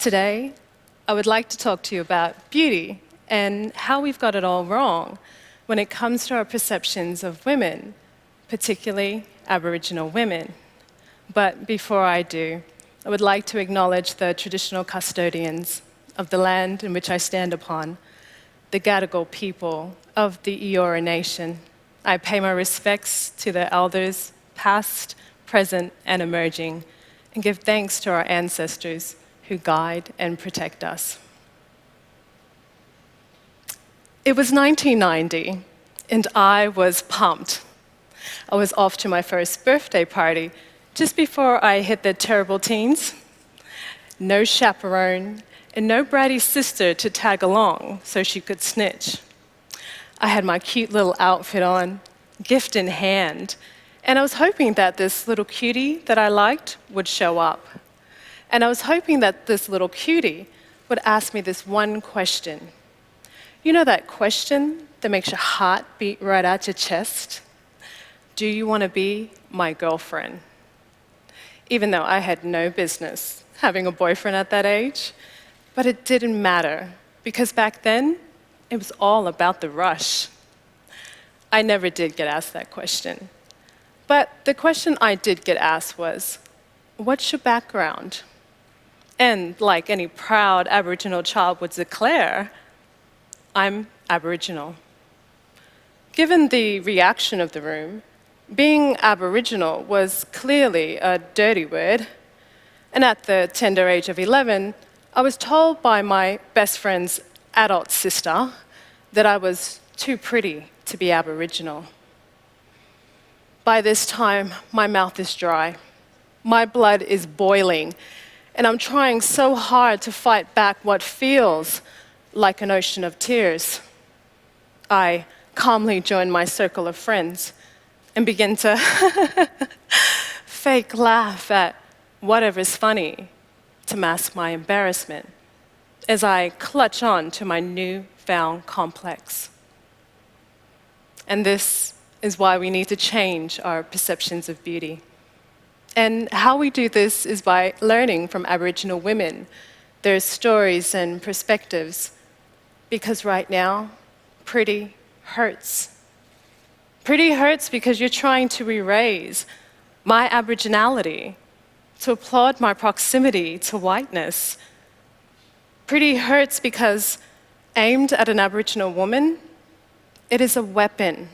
Today, I would like to talk to you about beauty and how we've got it all wrong when it comes to our perceptions of women, particularly Aboriginal women. But before I do, I would like to acknowledge the traditional custodians of the land in which I stand upon, the Gadigal people of the Eora Nation. I pay my respects to the elders, past, present, and emerging, and give thanks to our ancestors who guide and protect us. It was 1990, and I was pumped. I was off to my first birthday party just before I hit the terrible teens. No chaperone, and no bratty sister to tag along so she could snitch. I had my cute little outfit on, gift in hand, and I was hoping that this little cutie that I liked would show up. And I was hoping that this little cutie would ask me this one question. You know that question that makes your heart beat right out your chest? Do you want to be my girlfriend? Even though I had no business having a boyfriend at that age, but it didn't matter, because back then, it was all about the rush. I never did get asked that question. But the question I did get asked was, what's your background? And like any proud Aboriginal child would declare, I'm Aboriginal. Given the reaction of the room, being Aboriginal was clearly a dirty word. And at the tender age of 11, I was told by my best friend's adult sister that I was too pretty to be Aboriginal. By this time, my mouth is dry. My blood is boiling, and I'm trying so hard to fight back what feels like an ocean of tears. I calmly join my circle of friends and begin to fake laugh at whatever's funny to mask my embarrassment as I clutch on to my newfound complex. And this is why we need to change our perceptions of beauty. And how we do this is by learning from Aboriginal women, their stories and perspectives. Because right now, pretty hurts. Pretty hurts because you're trying to erase my Aboriginality, to applaud my proximity to whiteness. Pretty hurts because aimed at an Aboriginal woman, it is a weapon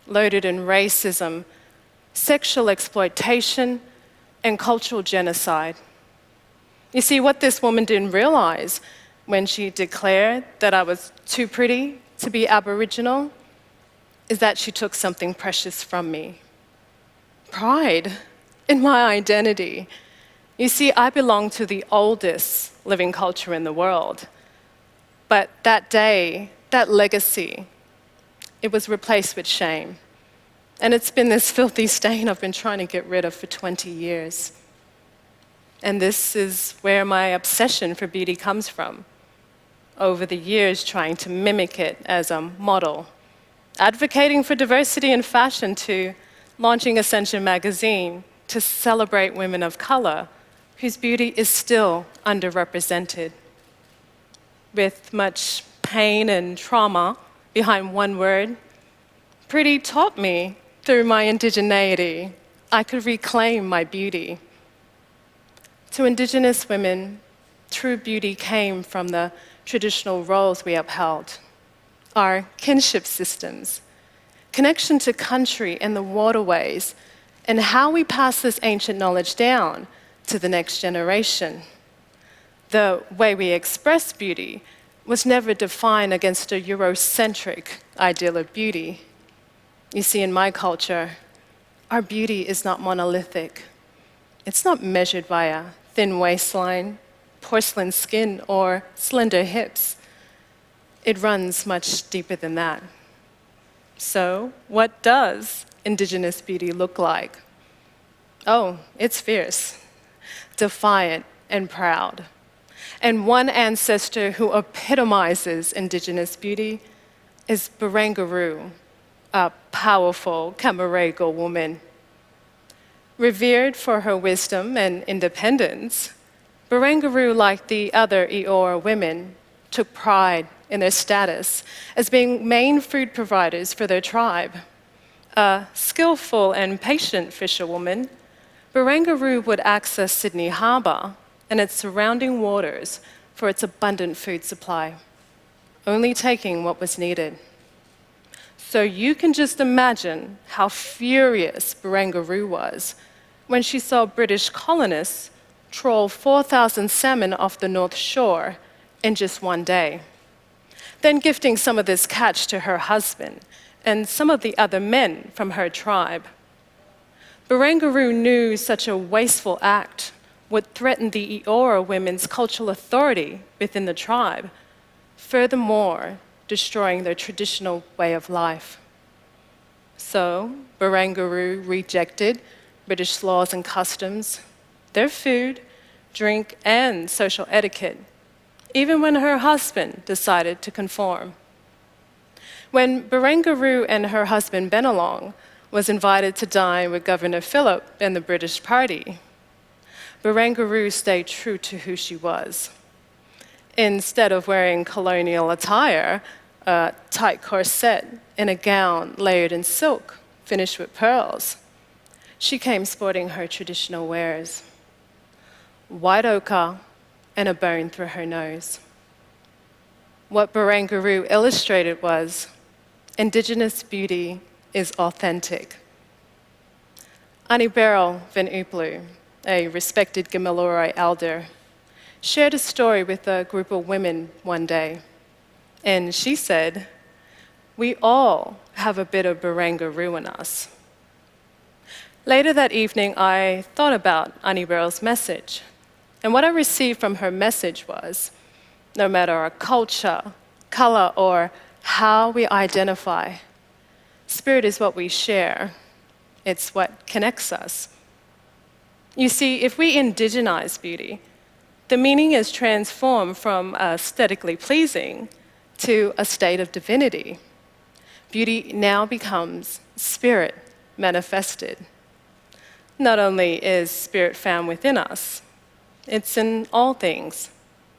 loaded in racism, sexual exploitation, and cultural genocide. You see, what this woman didn't realize when she declared that I was too pretty to be Aboriginal is that she took something precious from me. Pride in my identity. You see, I belong to the oldest living culture in the world. But that day, that legacy, it was replaced with shame. And it's been this filthy stain I've been trying to get rid of for 20 years. And this is where my obsession for beauty comes from. Over the years, trying to mimic it as a model, advocating for diversity in fashion, to launching Ascension magazine to celebrate women of color whose beauty is still underrepresented. With much pain and trauma behind one word, pretty taught me through my indigeneity I could reclaim my beauty. To Indigenous women, true beauty came from the traditional roles we upheld, our kinship systems, connection to country and the waterways, and how we pass this ancient knowledge down to the next generation. The way we express beauty was never defined against a Eurocentric ideal of beauty. You see, in my culture, our beauty is not monolithic. It's not measured by a thin waistline, porcelain skin, or slender hips. It runs much deeper than that. So, what does Indigenous beauty look like? Oh, it's fierce, defiant, and proud. And one ancestor who epitomizes Indigenous beauty is Barangaroo, a powerful Cammeraygal woman. Revered for her wisdom and independence, Barangaroo, like the other Eora women, took pride in their status as being main food providers for their tribe. A skillful and patient fisherwoman, Barangaroo would access Sydney Harbour and its surrounding waters for its abundant food supply, only taking what was needed. So you can just imagine how furious Barangaroo was when she saw British colonists trawl 4,000 salmon off the North Shore in just one day, then gifting some of this catch to her husband and some of the other men from her tribe. Barangaroo knew such a wasteful act would threaten the Eora women's cultural authority within the tribe, furthermore destroying their traditional way of life. So Barangaroo rejected British laws and customs, their food, drink, and social etiquette, even when her husband decided to conform. When Barangaroo and her husband Bennelong was invited to dine with Governor Phillip and the British Party, Barangaroo stayed true to who she was. Instead of wearing colonial attire, a tight corset, and a gown layered in silk, finished with pearls, she came sporting her traditional wares: white ochre and a bone through her nose. What Barangaroo illustrated was, Indigenous beauty is authentic. Annie Beryl van Ooplew, a respected Gamilaroi elder, shared a story with a group of women one day, and she said, "We all have a bit of Barangaroo in us." Later that evening, I thought about Annie Beryl's message, and what I received from her message was, no matter our culture, color, or how we identify, spirit is what we share. It's what connects us. You see, if we indigenize beauty, the meaning is transformed from aesthetically pleasing to a state of divinity. Beauty now becomes spirit manifested. Not only is spirit found within us, it's in all things.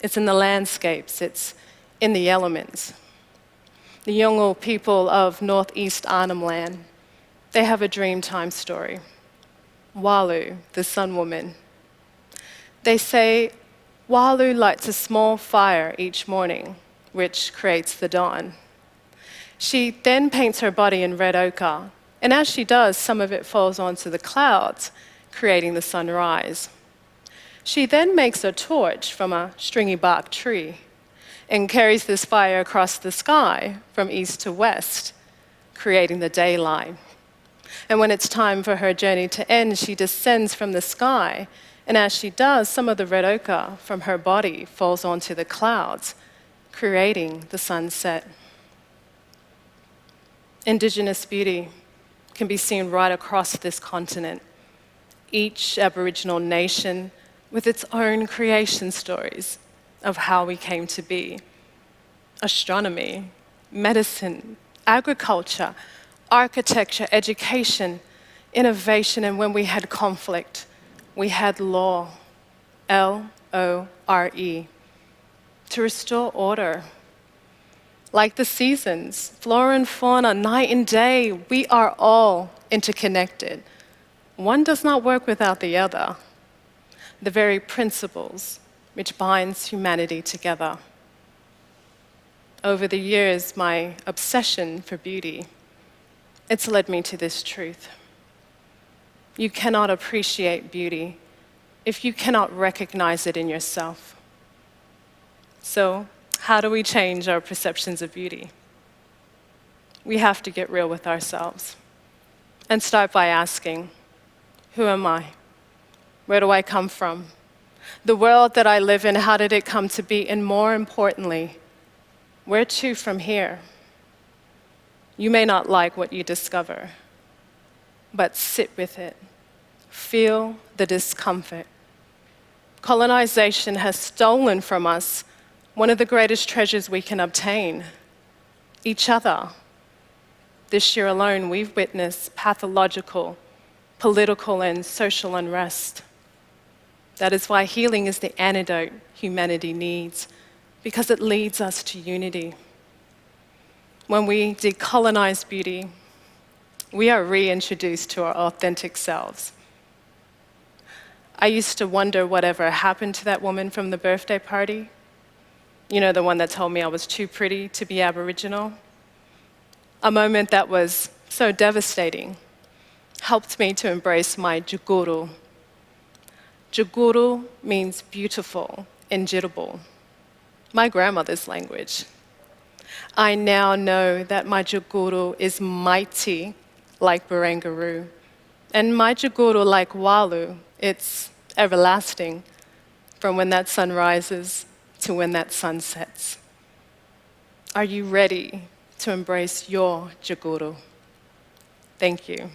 It's in the landscapes, it's in the elements. The Yolngu people of northeast Arnhem Land, they have a Dreamtime story. Walu, the Sun Woman. They say Walu lights a small fire each morning, which creates the dawn. She then paints her body in red ochre, and as she does, some of it falls onto the clouds, creating the sunrise. She then makes a torch from a stringy bark tree and carries this fire across the sky from east to west, creating the daylight. And when it's time for her journey to end, she descends from the sky, and as she does, some of the red ochre from her body falls onto the clouds, creating the sunset. Indigenous beauty can be seen right across this continent. Each Aboriginal nation with its own creation stories of how we came to be. Astronomy, medicine, agriculture, architecture, education, innovation, and when we had conflict, we had law, L-O-R-E, to restore order. Like the seasons, flora and fauna, night and day, we are all interconnected. One does not work without the other. The very principles which binds humanity together. Over the years, my obsession for beauty, it's led me to this truth. You cannot appreciate beauty if you cannot recognize it in yourself. So, how do we change our perceptions of beauty? We have to get real with ourselves and start by asking, who am I? Where do I come from? The world that I live in, how did it come to be? And more importantly, where to from here? You may not like what you discover, but sit with it. Feel the discomfort. Colonization has stolen from us one of the greatest treasures we can obtain, each other. This year alone, we've witnessed pathological, political, and social unrest. That is why healing is the antidote humanity needs, because it leads us to unity. When we decolonize beauty, we are reintroduced to our authentic selves. I used to wonder whatever happened to that woman from the birthday party. You know, the one that told me I was too pretty to be Aboriginal. A moment that was so devastating helped me to embrace my Juguru. Juguru means beautiful in Jiribu, my grandmother's language. I now know that my Juguru is mighty like Barangaroo, and my Juguru like Walu, it's everlasting from when that sun rises to when that sun sets. Are you ready to embrace your Juguru? Thank you.